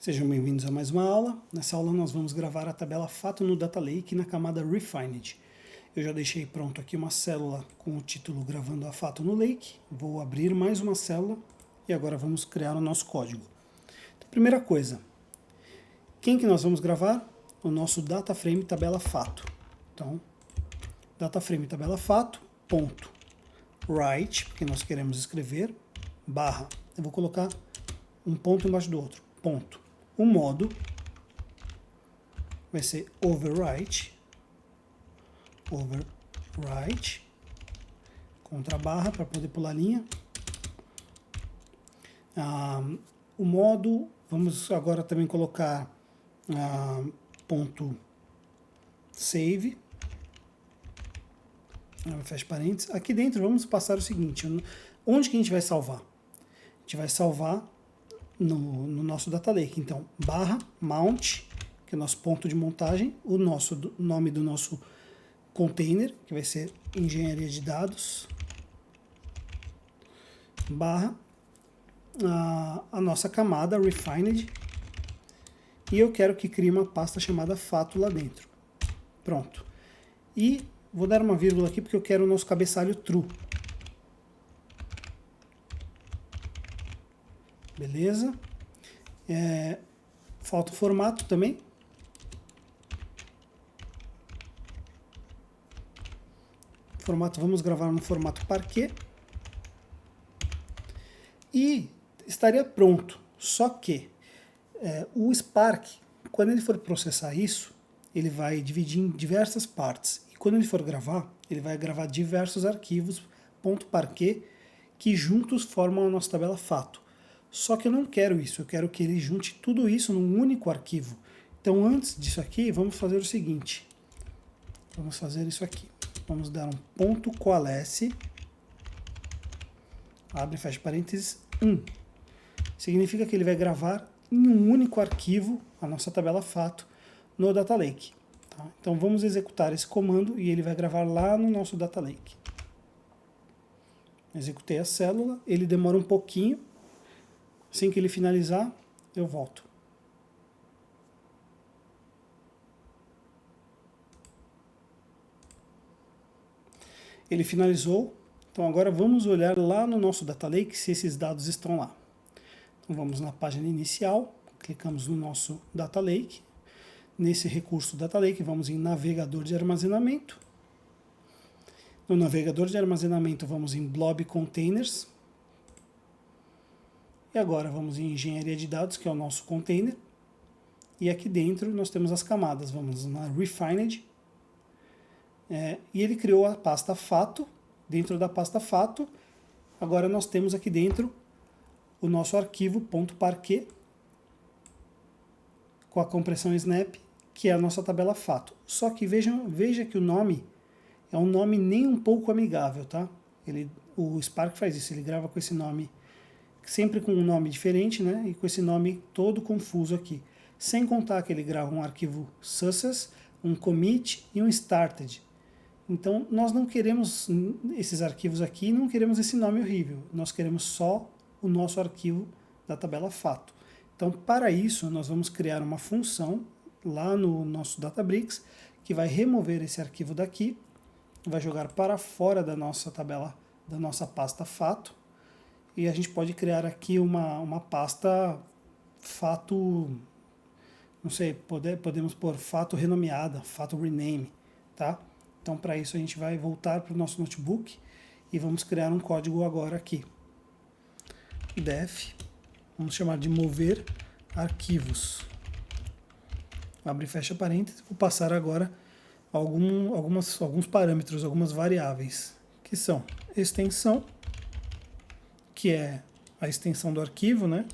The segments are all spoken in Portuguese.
Sejam bem-vindos a mais uma aula. Nessa aula nós vamos gravar a tabela fato no Data Lake na camada Refined. Eu já deixei pronto aqui uma célula com o título Gravando a Fato no Lake. Vou abrir mais uma célula e agora vamos criar o nosso código. Então, primeira coisa, quem que nós vamos gravar? O nosso data frame tabela fato. Então, data frame tabela fato, ponto, write, porque nós queremos escrever, barra, eu vou colocar um ponto embaixo do outro, ponto. O modo vai ser overwrite, contra a barra para poder pular a linha. O modo, vamos agora também colocar ponto save, fecha parênteses. Aqui dentro vamos passar o seguinte, onde que a gente vai salvar? A gente vai salvar no nosso Data Lake. Então, barra mount, que é o nosso ponto de montagem, o nome do nosso container, que vai ser engenharia de dados, barra a nossa camada refined, e eu quero que crie uma pasta chamada fato lá dentro. Pronto. E vou dar uma vírgula aqui porque eu quero o nosso cabeçalho true. Beleza? Falta o formato também. Formato, vamos gravar no formato Parquet. E estaria pronto. Só que o Spark, quando ele for processar isso, ele vai dividir em diversas partes. E quando ele for gravar, ele vai gravar diversos arquivos .parquet que juntos formam a nossa tabela fato. Só que eu não quero isso, eu quero que ele junte tudo isso num único arquivo. Então, antes disso aqui, vamos fazer o seguinte. Vamos fazer isso aqui. Vamos dar um ponto coalesce, abre e fecha parênteses, 1. Significa que ele vai gravar em um único arquivo a nossa tabela fato no Data Lake. Tá? Então, vamos executar esse comando e ele vai gravar lá no nosso Data Lake. Executei a célula, ele demora um pouquinho. Assim que ele finalizar, eu volto. Ele finalizou, então agora vamos olhar lá no nosso Data Lake se esses dados estão lá. Então vamos na página inicial, clicamos no nosso Data Lake. Nesse recurso Data Lake, vamos em navegador de armazenamento. No navegador de armazenamento, vamos em Blob Containers. E agora vamos em engenharia de dados, que é o nosso container. E aqui dentro nós temos as camadas. Vamos na Refined. E ele criou a pasta fato. Dentro da pasta fato, agora nós temos aqui dentro o nosso arquivo .parquet com a compressão snap, que é a nossa tabela fato. Só que veja que o nome é um nome nem um pouco amigável, tá? O Spark faz isso, ele grava com esse nome sempre com um nome diferente, né? E com esse nome todo confuso aqui. Sem contar que ele grava um arquivo success, um commit e um started. Então, nós não queremos esses arquivos aqui, não queremos esse nome horrível. Nós queremos só o nosso arquivo da tabela fato. Então, para isso, nós vamos criar uma função lá no nosso Databricks que vai remover esse arquivo daqui, vai jogar para fora da nossa tabela, da nossa pasta fato. E a gente pode criar aqui uma pasta fato, não sei, podemos pôr fato renomeada, fato rename, tá? Então, para isso, a gente vai voltar para o nosso notebook e vamos criar um código agora aqui. Def, vamos chamar de mover arquivos. Abre e fecha parênteses, vou passar agora alguns parâmetros, algumas variáveis, que são extensão, que é a extensão do arquivo, né?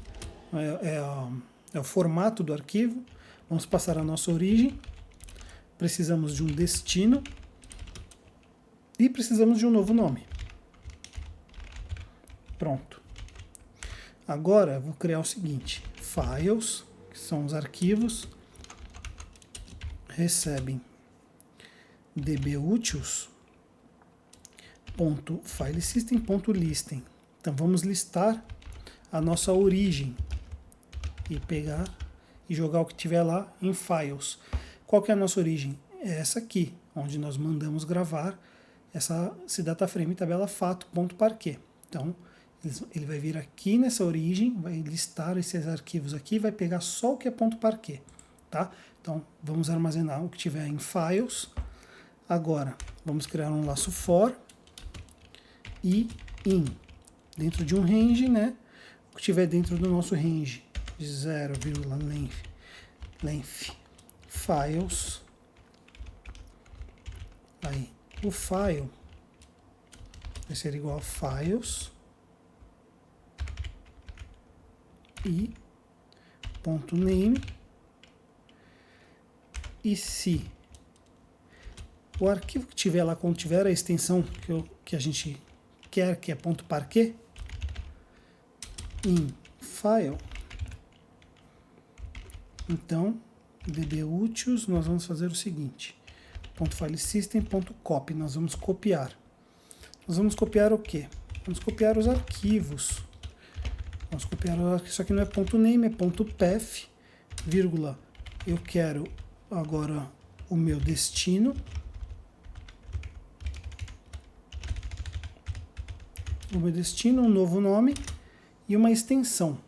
É o formato do arquivo. Vamos passar a nossa origem. Precisamos de um destino. E precisamos de um novo nome. Pronto. Agora eu vou criar o seguinte. Files, que são os arquivos, recebem dbutils.filesystem.listen. Então vamos listar a nossa origem e pegar e jogar o que tiver lá em Files. Qual que é a nossa origem? É essa aqui, onde nós mandamos gravar esse dataframe tabela fato.parquet. Então, ele vai vir aqui nessa origem, vai listar esses arquivos aqui, vai pegar só o que é .parquet, tá? Então, vamos armazenar o que tiver em Files. Agora, vamos criar um laço for e in, dentro de um range, né? O que tiver dentro do nosso range de 0,length files. Aí, o file vai ser igual a files e ponto name. E se o arquivo que tiver lá, quando tiver a extensão que a gente quer, que é .parquet, em file, então, dbutils, nós vamos fazer o seguinte, .filesystem.copy, nós vamos copiar. Nós vamos copiar o quê? Vamos copiar os arquivos. Vamos copiar, isso aqui não é .name, é .path, vírgula, eu quero agora o meu destino. O meu destino, um novo nome e uma extensão.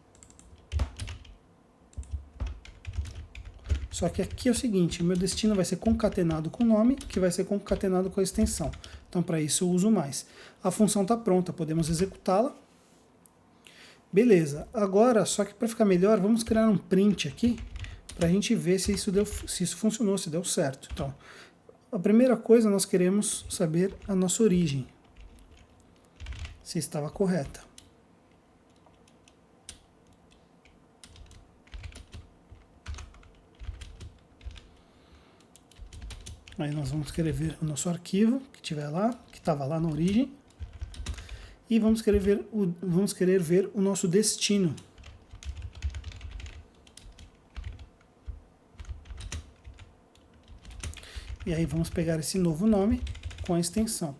Só que aqui é o seguinte, o meu destino vai ser concatenado com o nome, que vai ser concatenado com a extensão. Então, para isso eu uso mais. A função está pronta, podemos executá-la. Beleza, agora, só que para ficar melhor, vamos criar um print aqui, para a gente ver se isso funcionou, se deu certo. Então, a primeira coisa, nós queremos saber a nossa origem, se estava correta. Aí nós vamos escrever o nosso arquivo que tiver lá, que estava lá na origem. E vamos querer ver o nosso destino. E aí vamos pegar esse novo nome com a extensão.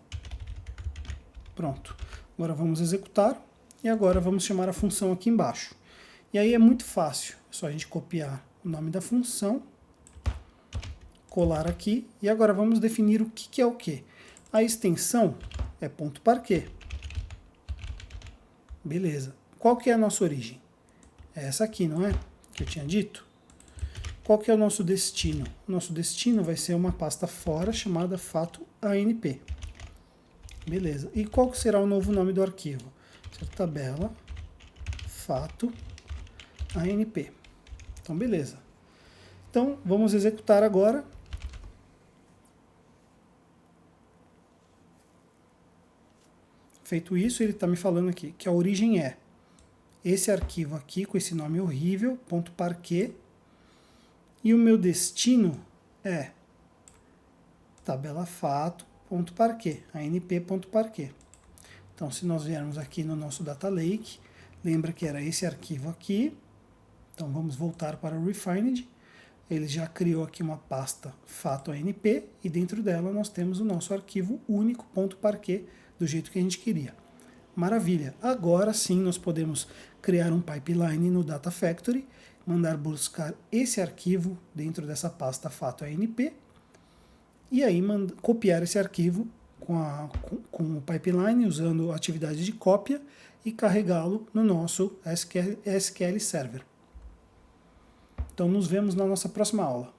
Pronto. Agora vamos executar e agora vamos chamar a função aqui embaixo. E aí é muito fácil, é só a gente copiar o nome da função, colar aqui e agora vamos definir o que é o que. A extensão é .parquet. Beleza. Qual que é a nossa origem? É essa aqui, não é? Que eu tinha dito. Qual que é o nosso destino? O nosso destino vai ser uma pasta fora chamada fato.anp. Beleza. E qual que será o novo nome do arquivo? Ser tabela fato.anp. Então, beleza. Então, vamos executar agora. Feito isso, ele está me falando aqui que a origem é esse arquivo aqui com esse nome horrível, .parquet, e o meu destino é tabela fato.parquet, anp.parquet. Então, se nós viermos aqui no nosso Data Lake, lembra que era esse arquivo aqui. Então, vamos voltar para o Refined. Ele já criou aqui uma pasta fato.anp e dentro dela nós temos o nosso arquivo único .parquet do jeito que a gente queria. Maravilha! Agora sim nós podemos criar um pipeline no Data Factory, mandar buscar esse arquivo dentro dessa pasta fato.anp e aí copiar esse arquivo com o pipeline usando a atividade de cópia e carregá-lo no nosso SQL Server. Então nos vemos na nossa próxima aula.